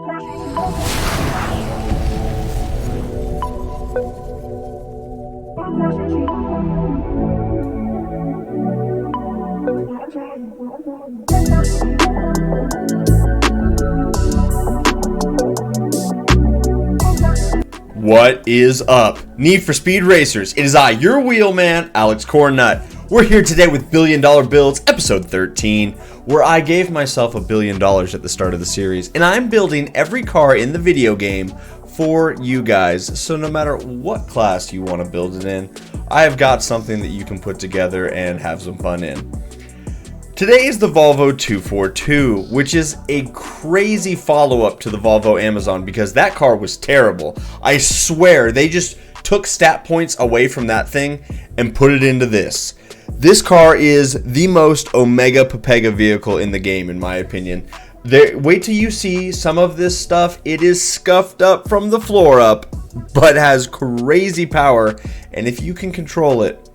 What is up, Need for Speed Racers? It is I, your wheelman, Alex Cornnut. We're here today with Billion Dollar Builds, episode 13, where I gave myself $1 billion at the start of the series, and I'm building every car in the video game for you guys. So no matter what class you want to build it in, I have got something that you can put together and have some fun in. Today is the Volvo 242, which is a crazy follow-up to the Volvo Amazon because that car was terrible. I swear, they just took stat points away from that thing and put it into this. This car is the most Omega PEPEGA vehicle in the game, in my opinion. Wait till you see some of this stuff. It is scuffed up from the floor up, but has crazy power, and if you can control it,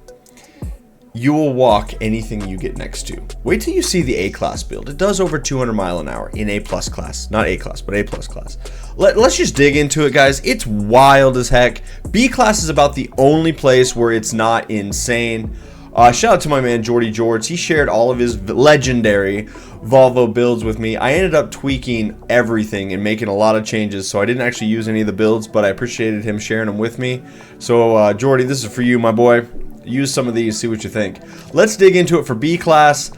you will walk anything you get next to. Wait till you see the A-Class build. It does over 200 miles an hour in A-plus class. Not A-Class, but A-plus class. Let's just dig into it, guys. It's wild as heck. B-Class is about the only place where it's not insane. Shout out to my man, Jordy George. He shared all of his legendary Volvo builds with me. I ended up tweaking everything and making a lot of changes, so I didn't actually use any of the builds, but I appreciated him sharing them with me. So, Jordy, this is for you, my boy. Use some of these, see what you think. Let's dig into it for B-Class.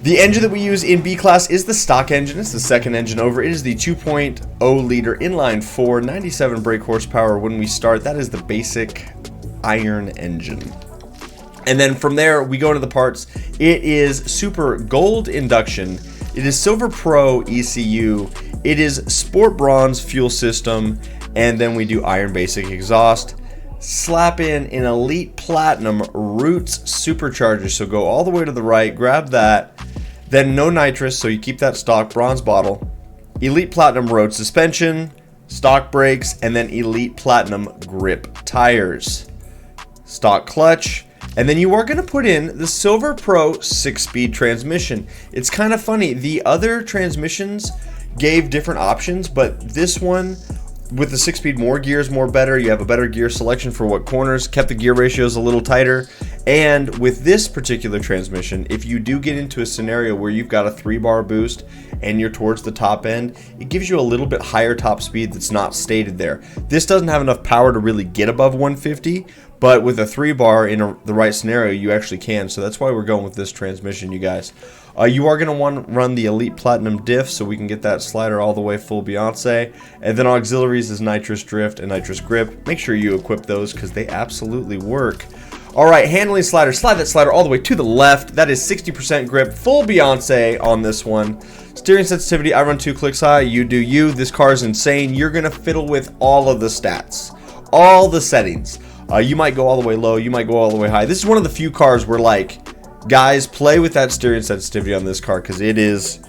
The engine that we use in B-Class is the stock engine. It's the second engine over. It is the 2.0 liter inline 4, 97 brake horsepower when we start. That is the basic iron engine. And then from there, we go into the parts. It is Super Gold induction. It is Silver Pro ECU. It is Sport Bronze fuel system. And then we do Iron Basic exhaust. Slap in an Elite Platinum Roots supercharger. So go all the way to the right, grab that. Then no nitrous, so you keep that stock bronze bottle. Elite Platinum road suspension, stock brakes, and then Elite Platinum grip tires. Stock clutch. And then you are going to put in the Silver Pro 6-speed transmission. It's kind of funny. The other transmissions gave different options, but this one, with the 6-speed, more gears, more better. You have a better gear selection for what corners, kept the gear ratios a little tighter. And with this particular transmission, if you do get into a scenario where you've got a 3-bar boost and you're towards the top end, it gives you a little bit higher top speed that's not stated there. This doesn't have enough power to really get above 150, but with a 3-bar in the right scenario, you actually can. So that's why we're going with this transmission, you guys. You are going to want to run the Elite Platinum diff so we can get that slider all the way full Beyonce. And then auxiliaries is nitrous drift and nitrous grip. Make sure you equip those because they absolutely work. Alright, handling slider. Slide that slider all the way to the left. That is 60% grip, full Beyonce on this one. Steering sensitivity, I run 2 clicks high. You do you. This car is insane. You're going to fiddle with all of the stats. All the settings. You might go all the way low. You might go all the way high. This is one of the few cars where, like, guys, play with that steering sensitivity on this car because it is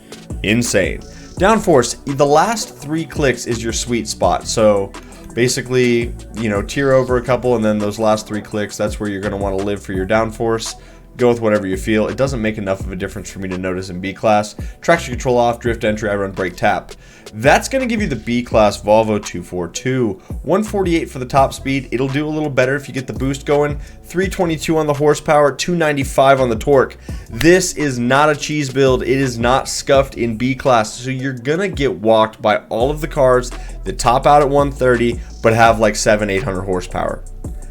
insane. Downforce, the last 3 clicks is your sweet spot. So basically, you know, tear over a couple and then those last 3 clicks, that's where you're going to want to live for your downforce. Go with whatever you feel. It doesn't make enough of a difference for me to notice in B-Class. Traction control off, drift entry, I run brake tap. That's going to give you the B-Class Volvo 242. 148 for the top speed. It'll do a little better if you get the boost going. 322 on the horsepower, 295 on the torque. This is not a cheese build. It is not scuffed in B-Class. So you're going to get walked by all of the cars that top out at 130 but have like 700-800 horsepower.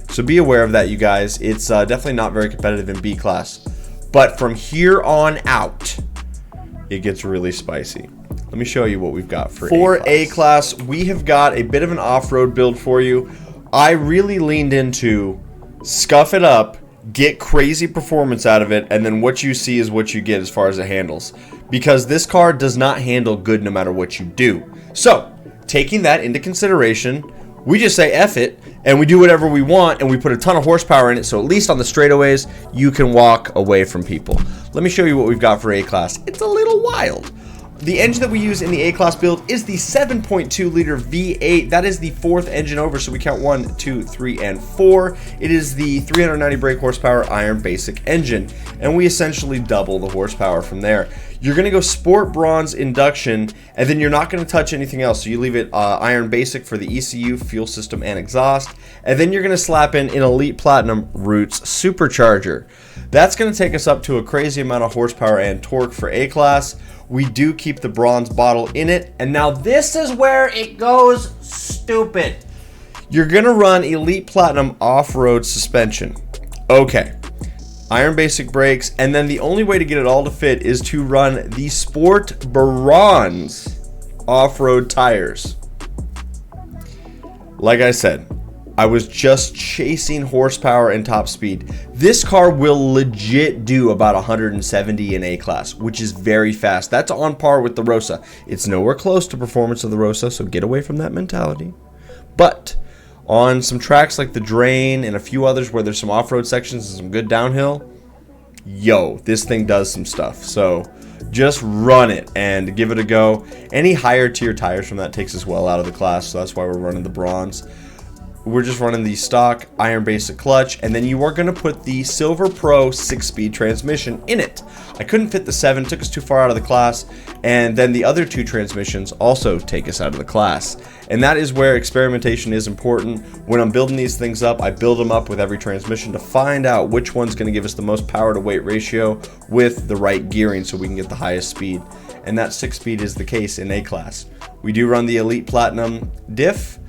So be aware of that, you guys. It's definitely not very competitive in B-Class. But from here on out, it gets really spicy. Let me show you what we've got for A-Class. We have got a bit of an off-road build for you. I really leaned into scuff it up, get crazy performance out of it, and then what you see is what you get as far as it handles. Because this car does not handle good no matter what you do. So, taking that into consideration, we just say F it, and we do whatever we want, and we put a ton of horsepower in it, so at least on the straightaways, you can walk away from people. Let me show you what we've got for A-Class. It's a little wild. The engine that we use in the A-Class build is the 7.2 liter V8. That is the 4th engine over, so we count 1, 2, 3, and 4. It is the 390 brake horsepower Iron Basic engine, and we essentially double the horsepower from there. You're going to go Sport, Bronze, Induction, and then you're not going to touch anything else. So you leave it Iron Basic for the ECU, fuel system, and exhaust. And then you're going to slap in an Elite Platinum Roots Supercharger. That's going to take us up to a crazy amount of horsepower and torque for A-Class. We do keep the bronze bottle in it. And now this is where it goes stupid. You're going to run Elite Platinum off-road suspension. Okay. Iron Basic brakes. And then the only way to get it all to fit is to run the Sport Bronze off-road tires. Like I said, I was just chasing horsepower and top speed. This car will legit do about 170 in A-Class, which is very fast. That's on par with the Rosa. It's nowhere close to performance of the Rosa, so get away from that mentality. But on some tracks like the Drain and a few others where there's some off-road sections and some good downhill, yo, this thing does some stuff. So just run it and give it a go. Any higher tier tires from that takes us well out of the class, so that's why we're running the bronze. We're just running the stock Iron Basic clutch, and then you are going to put the Silver Pro 6-speed transmission in it. I couldn't fit the 7, took us too far out of the class, and then the other 2 transmissions also take us out of the class. And that is where experimentation is important. When I'm building these things up, I build them up with every transmission to find out which one's going to give us the most power to weight ratio with the right gearing so we can get the highest speed. And that 6-speed is the case in A-Class. We do run the Elite Platinum diff.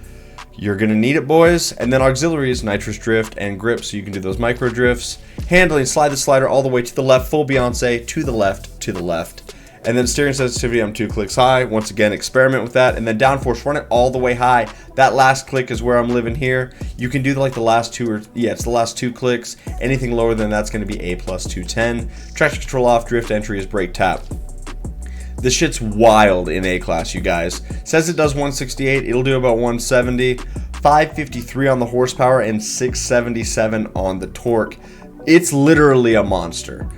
You're going to need it, boys. And then auxiliaries, nitrous drift, and grip, so you can do those micro drifts. Handling, slide the slider all the way to the left, full Beyonce, to the left, to the left. And then steering sensitivity, I'm 2 clicks high. Once again, experiment with that. And then downforce, run it all the way high. That last click is where I'm living here. You can do like the last 2 or, yeah, it's the last 2 clicks. Anything lower than that's going to be A plus 210. Traction control off, drift entry is brake tap. This shit's wild in A-Class, you guys. Says it does 168. It'll do about 170. 553 on the horsepower and 677 on the torque. It's literally a monster.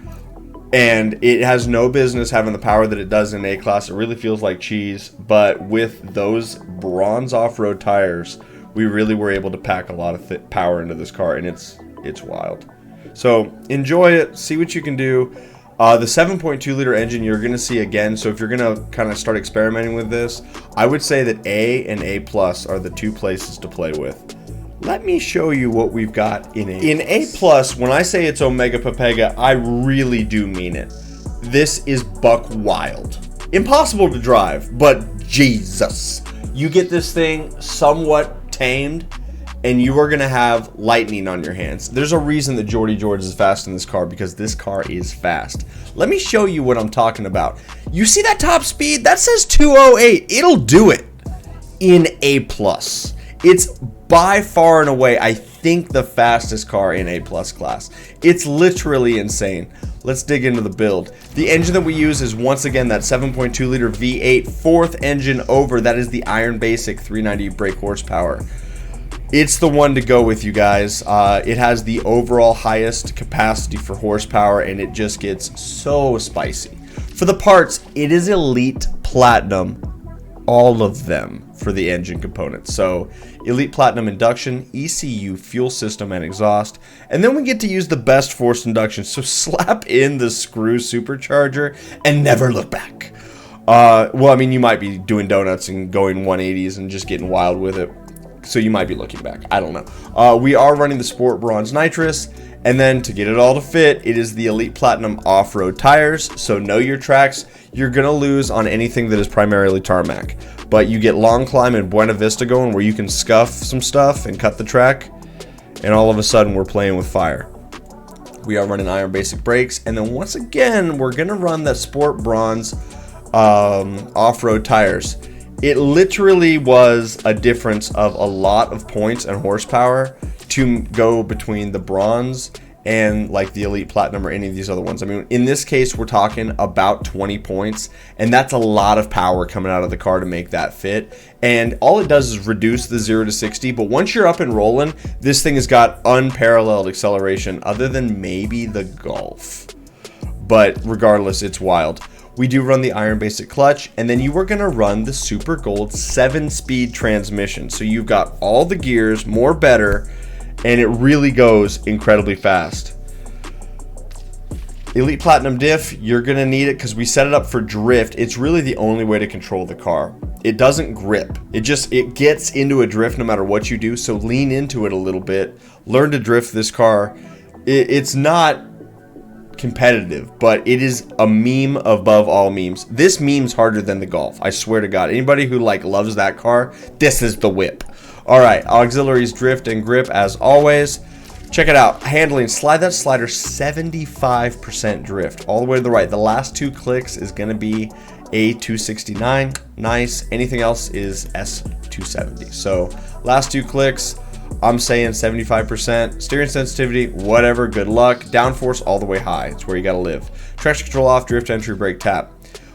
And it has no business having the power that it does in A-Class. It really feels like cheese. But with those bronze off-road tires, we really were able to pack a lot of power into this car. And it's wild. So enjoy it. See what you can do. The 7.2 liter engine you're going to see again, so if you're going to kind of start experimenting with this, I would say that A and A plus are the 2 places to play with. Let me show you what we've got in A. In A plus, when I say it's Omega PEPEGA, I really do mean it. This is buck wild. Impossible to drive, but Jesus. You get this thing somewhat tamed, and you are going to have lightning on your hands. There's a reason that Jordy George is fast in this car, because this car is fast. Let me show you what I'm talking about. You see that top speed? That says 208. It'll do it in A+. It's by far and away, I think, the fastest car in A+ class. It's literally insane. Let's dig into the build. The engine that we use is, once again, that 7.2 liter V8, 4th engine over. That is the Iron Basic 390 brake horsepower. It's the one to go with, you guys. It has the overall highest capacity for horsepower, and it just gets so spicy. For the parts, it is Elite Platinum, all of them, for the engine components. So Elite Platinum induction, ECU, fuel system, and exhaust. And then we get to use the best forced induction. So slap in the screw supercharger and never look back. Well, I mean, you might be doing donuts and going 180s and just getting wild with it. So you might be looking back. I don't know. We are running the Sport Bronze Nitrous. And then to get it all to fit, it is the Elite Platinum off-road tires. So know your tracks. You're going to lose on anything that is primarily tarmac. But you get Long Climb and Buena Vista going, where you can scuff some stuff and cut the track. And all of a sudden, we're playing with fire. We are running Iron Basic brakes. And then once again, we're going to run the Sport Bronze off-road tires. It literally was a difference of a lot of points and horsepower to go between the bronze and like the Elite Platinum or any of these other ones. I mean, in this case, we're talking about 20 points, and that's a lot of power coming out of the car to make that fit. And all it does is reduce the 0 to 60, but once you're up and rolling, this thing has got unparalleled acceleration other than maybe the Golf. But regardless, it's wild. We do run the Iron Basic clutch, and then you are going to run the Super Gold 7-speed transmission. So you've got all the gears, more better, and it really goes incredibly fast. Elite Platinum Diff, you're going to need it because we set it up for drift. It's really the only way to control the car. It doesn't grip. It gets into a drift no matter what you do, so lean into it a little bit. Learn to drift this car. It's not competitive, but it is a meme above all memes. This meme's harder than the Golf. I swear to God. Anybody who loves that car, this is the whip. All right, auxiliaries, drift, and grip as always. Check it out. Handling, slide that slider 75% drift all the way to the right. The last 2 clicks is going to be A269. Nice. Anything else is S270. So last 2 clicks, I'm saying 75%. Steering sensitivity, whatever. Good luck. Downforce all the way high. It's where you got to live. Traction control off, drift, entry, brake, tap.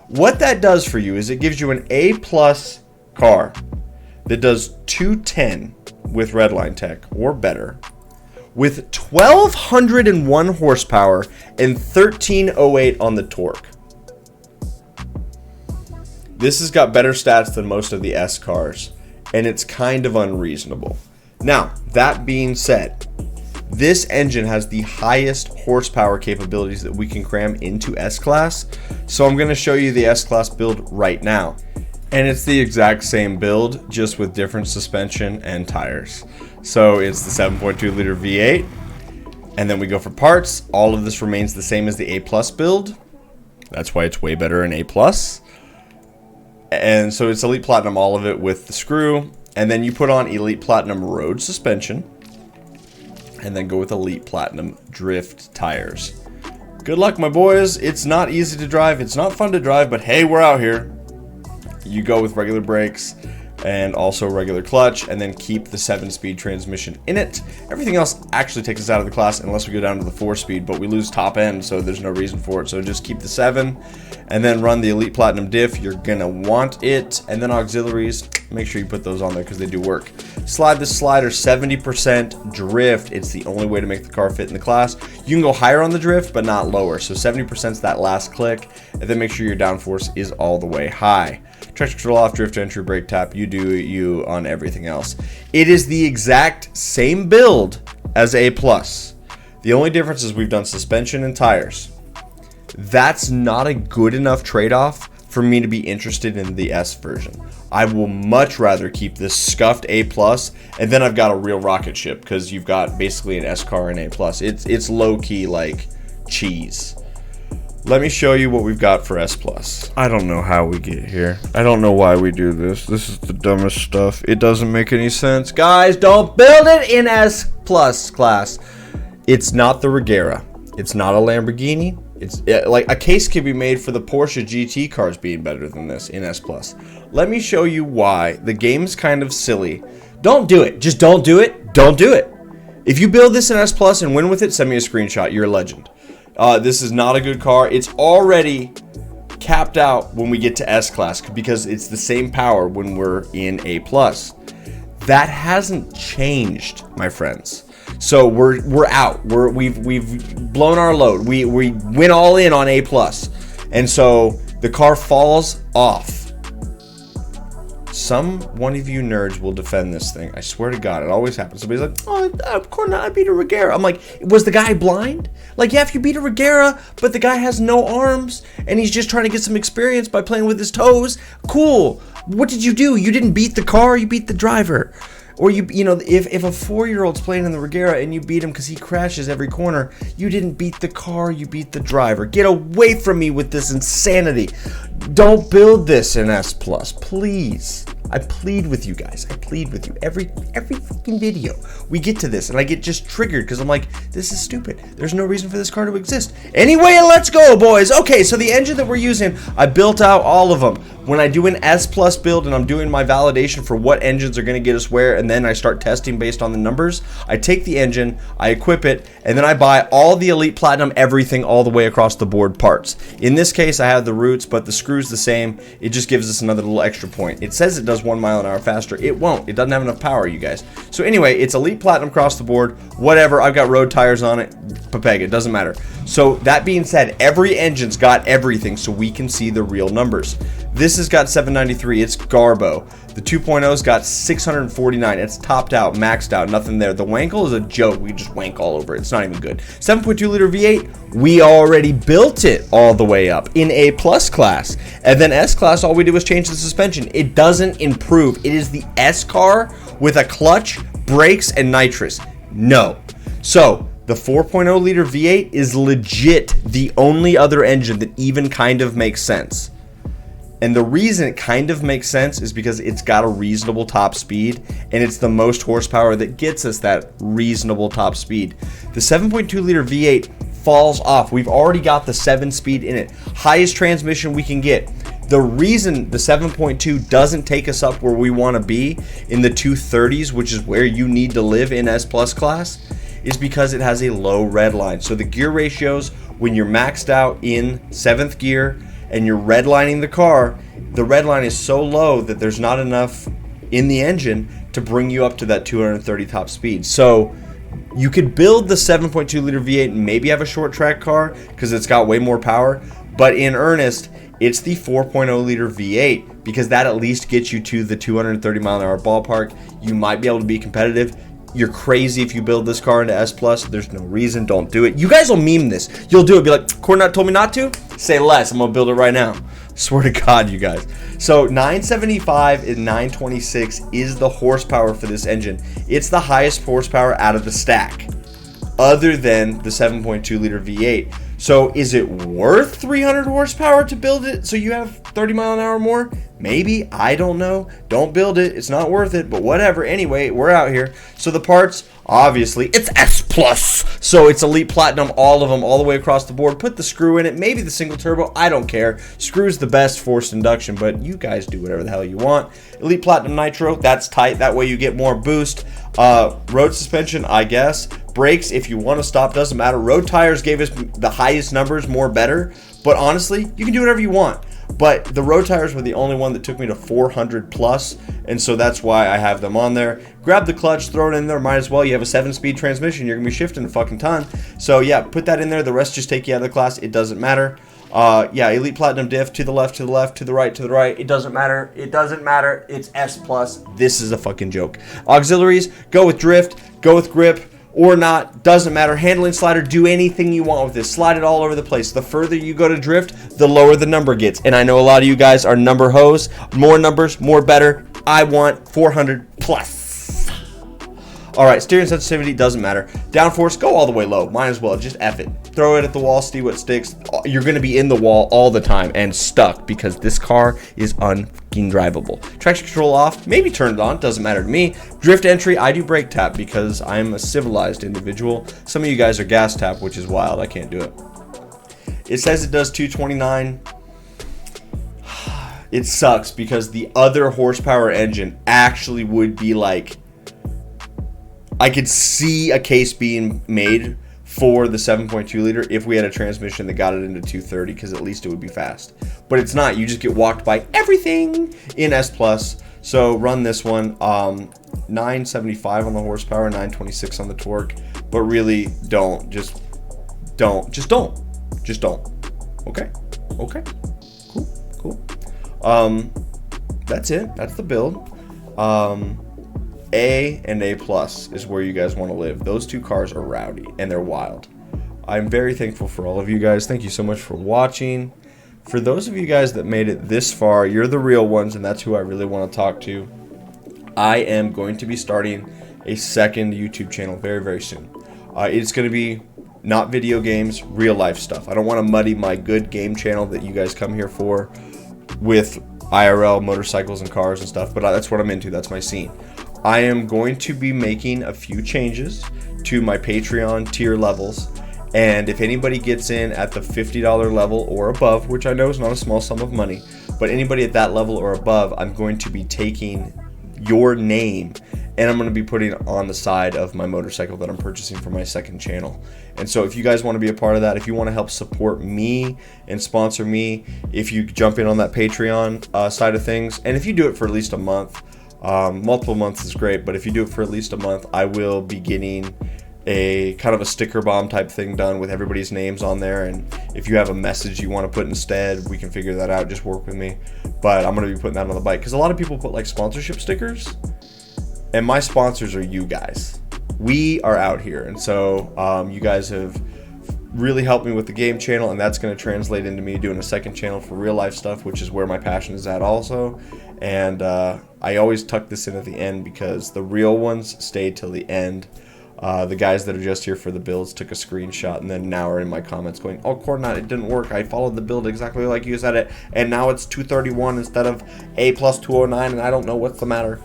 What that does for you is it gives you an A+ car that does 210 with Redline Tech or better, with 1,201 horsepower and 1,308 on the torque. This has got better stats than most of the S cars, and it's kind of unreasonable. Now, that being said, this engine has the highest horsepower capabilities that we can cram into S-Class, so I'm going to show you the S-Class build right now. And it's the exact same build, just with different suspension and tires. So it's the 7.2 liter V8, and then we go for parts. All of this remains the same as the A+ build. That's why it's way better in A+. And so it's Elite Platinum, all of it with the screw. And then you put on Elite Platinum road suspension, and then go with Elite Platinum drift tires. Good luck, my boys. It's not easy to drive. It's not fun to drive, but hey, we're out here. You go with regular brakes and also regular clutch, and then keep the 7-speed transmission in it. Everything else actually takes us out of the class unless we go down to the 4-speed, but we lose top end, so there's no reason for it. So just keep the 7 and then run the Elite Platinum Diff. You're gonna want it. And then auxiliaries, make sure you put those on there because they do work. Slide the slider 70% drift. It's the only way to make the car fit in the class. You can go higher on the drift, but not lower. So 70% is that last click, and then make sure your downforce is all the way high. Traction control off, drift, entry, brake, tap. You do you on everything else. It is the exact same build as A+. The only difference is we've done suspension and tires. That's not a good enough trade-off for me to be interested in the S version. I will much rather keep this scuffed A+, and then I've got a real rocket ship, because you've got basically an S car and A+. It's low-key like cheese. Let me show you what we've got for S+. I don't know how we get here. I don't know why we do this. This is the dumbest stuff. It doesn't make any sense. Guys, don't build it in S+ class. It's not the Regera. It's not a Lamborghini. It's like a case could be made for the Porsche GT cars being better than this in S+. Let me show you why. The game's kind of silly. Don't do it. Just don't do it. Don't do it. If you build this in S+ and win with it, send me a screenshot. You're a legend. This is not a good car. It's already capped out when we get to S-Class because it's the same power when we're in A+. That hasn't changed, my friends. So we're out. We've blown our load. We went all in on A+, and so the car falls off. One of you nerds will defend this thing. I swear to God, it always happens. Somebody's like, "Oh, Cornnut, I beat a Regera." I'm like, was the guy blind? Like, yeah, if you beat a Regera, but the guy has no arms and he's just trying to get some experience by playing with his toes. Cool. What did you do? You didn't beat the car. You beat the driver. Or you know, if a 4-year-old's playing in the Regera and you beat him because he crashes every corner, you didn't beat the car, you beat the driver. Get away from me with this insanity. Don't build this in S+, please. I plead with you guys. I plead with you. Every fucking video we get to this and I get just triggered because I'm like, this is stupid. There's no reason for this car to exist. Anyway, let's go, boys. Okay, so the engine that we're using, I built out all of them. When I do an S+ build and I'm doing my validation for what engines are going to get us where, and then I start testing based on the numbers, I take the engine, I equip it, and then I buy all the Elite Platinum everything all the way across the board parts. In this case, I have the roots, but the screw's the same. It just gives us another little extra point. It says it does 1 mile an hour faster. It won't. It doesn't have enough power, you guys. So anyway, it's Elite Platinum across the board. Whatever. I've got road tires on it. PEPEGA. It doesn't matter. So that being said, every engine's got everything so we can see the real numbers. This has got 793. It's Garbo. The 2.0's got 649. It's topped out, maxed out, nothing there. The Wankel is a joke. We just wank all over it. It's not even good. 7.2 liter V8, we already built it all the way up in A+ class. And then S class, all we did was change the suspension. It doesn't improve. It is the S car with a clutch, brakes, and nitrous. No. So the 4.0 liter V8 is legit the only other engine that even kind of makes sense. And the reason it kind of makes sense is because it's got a reasonable top speed, and it's the most horsepower that gets us that reasonable top speed. The 7.2 liter V8 falls off. We've already got the 7-speed in it. Highest transmission we can get. The reason the 7.2 doesn't take us up where we want to be in the 230s, which is where you need to live in S+ class, is because it has a low red line. So the gear ratios, when you're maxed out in 7th gear, and you're redlining the car, the red line is so low that there's not enough in the engine to bring you up to that 230 top speed. So you could build the 7.2 liter V8 and maybe have a short track car because it's got way more power, but in earnest, it's the 4.0 liter V8 because that at least gets you to the 230 mile an hour ballpark. You might be able to be competitive. You're crazy if you build this car into S+. There's no reason. Don't do it. You guys will meme this. You'll do it. Be like, Cornnut told me not to? Say less. I'm going to build it right now. Swear to God, you guys. So 975 and 926 is the horsepower for this engine. It's the highest horsepower out of the stack, other than the 7.2 liter V8. So is it worth 300 horsepower to build it so you have 30 mile an hour more? Maybe. I don't know. Don't build it. It's not worth it, but whatever. Anyway, we're out here. So the parts, obviously, it's S+. So it's Elite Platinum, all of them, all the way across the board. Put the screw in it. Maybe the single turbo. I don't care. Screw's the best forced induction, but you guys do whatever the hell you want. Elite Platinum Nitro, that's tight. That way you get more boost. Road suspension, I guess. Brakes, if you want to stop, doesn't matter. Road tires gave us the highest numbers, more better. But honestly, you can do whatever you want. But the road tires were the only one that took me to 400 plus, and so that's why I have them on there. Grab the clutch, throw it in there, might as well. You have a 7-speed transmission, you're going to be shifting a fucking ton. So yeah, put that in there. The rest just take you out of the class. It doesn't matter. Yeah, Elite Platinum diff, to the left, to the left, to the right, to the right. It doesn't matter. It doesn't matter. It's S+. This is a fucking joke. Auxiliaries, go with drift, go with grip, or not, doesn't matter. Handling slider, do anything you want with this. Slide it all over the place. The further you go to drift, the lower the number gets. And I know a lot of you guys are number hoes. More numbers, more better. I want 400 plus. All right, steering sensitivity, doesn't matter. Downforce, go all the way low. Might as well, just F it. Throw it at the wall, see what sticks. You're gonna be in the wall all the time and stuck because this car is unfucking drivable. Traction control off, maybe turn it on, doesn't matter to me. Drift entry, I do brake tap because I'm a civilized individual. Some of you guys are gas tap, which is wild, I can't do it. It says it does 229. It sucks because the other horsepower engine actually would be like, I could see a case being made for the 7.2 liter if we had a transmission that got it into 230 because at least it would be fast. But it's not. You just get walked by everything in S+. So run this one. 975 on the horsepower, 926 on the torque. But really don't. Just don't. Just don't. Just don't. Okay? Okay. Cool. That's it. That's the build. A and A+ is where you guys want to live. Those two cars are rowdy and they're wild. I'm very thankful for all of you guys. Thank you so much for watching. For those of you guys that made it this far, you're the real ones, and that's who I really want to talk to. I am going to be starting a second YouTube channel very, very soon. It's going to be not video games, real life stuff. I don't want to muddy my good game channel that you guys come here for with IRL motorcycles and cars and stuff, but that's what I'm into. That's my scene. I am going to be making a few changes to my Patreon tier levels, and if anybody gets in at the $50 level or above, which I know is not a small sum of money, but anybody at that level or above, I'm going to be taking your name and I'm going to be putting it on the side of my motorcycle that I'm purchasing for my second channel. And so if you guys want to be a part of that, if you want to help support me and sponsor me, if you jump in on that Patreon side of things, and if you do it for at least a month, multiple months is great, but if you do it for at least a month, I will be getting a kind of a sticker bomb type thing done with everybody's names on there, and if you have a message you want to put instead, we can figure that out. Just work with me. But I'm going to be putting that on the bike because a lot of people put like sponsorship stickers, and my sponsors are you guys. We are out here, and so you guys have really helped me with the game channel, and that's going to translate into me doing a second channel for real life stuff, which is where my passion is at also. And I always tuck this in at the end because the real ones stay till the end. The guys that are just here for the builds took a screenshot and then now are in my comments going, oh, Cornnut, it didn't work. I followed the build exactly like you said it, and now it's 231 instead of A plus 209, and I don't know what's the matter.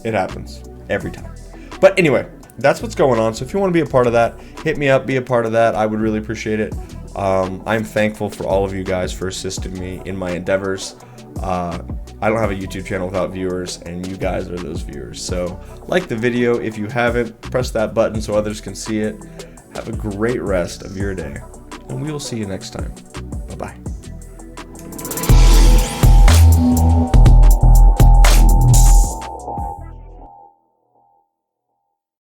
It happens every time. But anyway, that's what's going on. So if you want to be a part of that, hit me up, be a part of that. I would really appreciate it. I'm thankful for all of you guys for assisting me in my endeavors. I don't have a YouTube channel without viewers, and you guys are those viewers. So like the video if you haven't, press that button so others can see it. Have a great rest of your day, and we will see you next time.